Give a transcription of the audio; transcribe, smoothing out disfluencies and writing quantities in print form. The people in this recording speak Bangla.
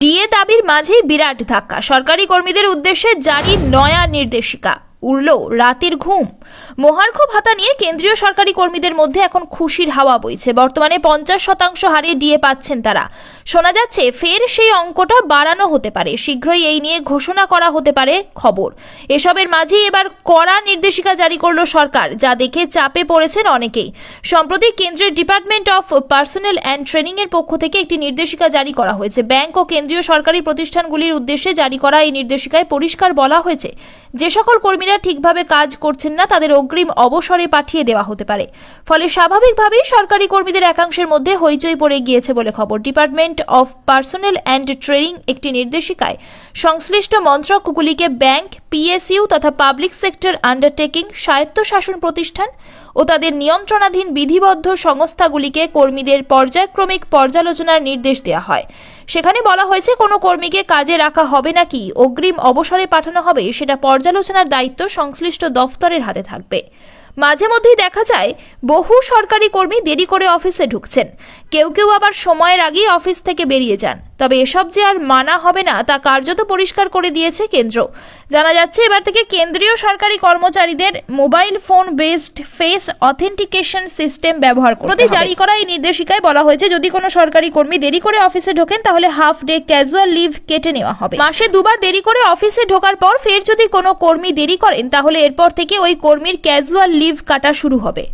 ডিএ দাবির মাঝেই বিরাট ধাক্কা। সরকারি কর্মীদের উদ্দেশ্যে জারি নয়া নির্দেশিকা। উড়ল রাতের ঘুম। মহার্ঘ ভাতা নিয়ে কেন্দ্রীয় সরকারি কর্মীদের মধ্যে এখন খুশির হাওয়া বইছে। বর্তমানে 50% হারে ডিএ পাচ্ছেন তারা। শোনা যাচ্ছে ফের সেই অঙ্কটা বাড়ানো হতে পারে। শীঘ্রই এই নিয়ে ঘোষণা করা হতে পারে খবর। এসবের মাঝেই এবার কড়া নির্দেশিকা জারি করল সরকার, যা দেখে চাপে পড়েছেন অনেকেই। সম্প্রতি কেন্দ্রের department of personnel and training এর পক্ষ থেকে একটি নির্দেশিকা জারি করা হয়েছে। ব্যাংক ও কেন্দ্রীয় সরকারি প্রতিষ্ঠানগুলির উদ্দেশ্যে জারি করা এই নির্দেশিকায় পরিষ্কার বলা হয়েছে, যে সকল কর্মীরা ঠিকভাবে কাজ করছেন না তাদের অগ্রিম অবসরে পাঠিয়ে দেওয়া হতে পারে। ফলে স্বাভাবিকভাবেই সরকারি কর্মীদের একাংশের মধ্যে হইচই পড়ে গিয়েছে বলে খবর। Department of personnel and training একটি নির্দেশিকায় সংশ্লিষ্ট মন্ত্রকগুলিকে ব্যাংক, পিএসইউ তথা পাবলিক সেক্টর আন্ডারটেকিং, স্বায়ত্তশাসন প্রতিষ্ঠান ও তাদের নিয়ন্ত্রণাধীন বিধিবদ্ধ সংস্থাগুলিকে কর্মীদের পর্যায়ক্রমিক পর্যালোচনার নির্দেশ দেওয়া হয়। সেখানে বলা হয়েছে কোনো কর্মীকে কাজে রাখা হবে নাকি অগ্রিম অবসরে পাঠানো হবে সেটা পর্যালোচনার দায়িত্ব সংশ্লিষ্ট দফতরের হাতে থাকবে। মাঝে মধ্যেই দেখা যায় বহু সরকারি কর্মী দেরি করে অফিসে ঢুকছেন, কেউ কেউ আবার সময়ের আগেই অফিস থেকে বেরিয়ে যান। তবে এসব যে আর মানা হবে না তা কার্যত পরিষ্কার করে দিয়েছে কেন্দ্র। জানা যাচ্ছে এবার থেকে কেন্দ্রীয় সরকারি কর্মচারীদের mobile phone based face authentication system ব্যবহার করতে হবে। জারি করা এই নির্দেশিকায় বলা হয়েছে, যদি কোনো সরকারি কর্মী দেরি করে অফিসে ঢোকেন তাহলে হাফ ডে ক্যাজুয়াল লিভ কেটে নেওয়া হবে। মাসে 2 বার দেরি করে অফিসে ঢোকার পর ফের যদি কোনো কর্মী দেরি করেন তাহলে এরপর থেকে ওই কর্মীর ক্যাজুয়াল লিভ কাটা শুরু হবে।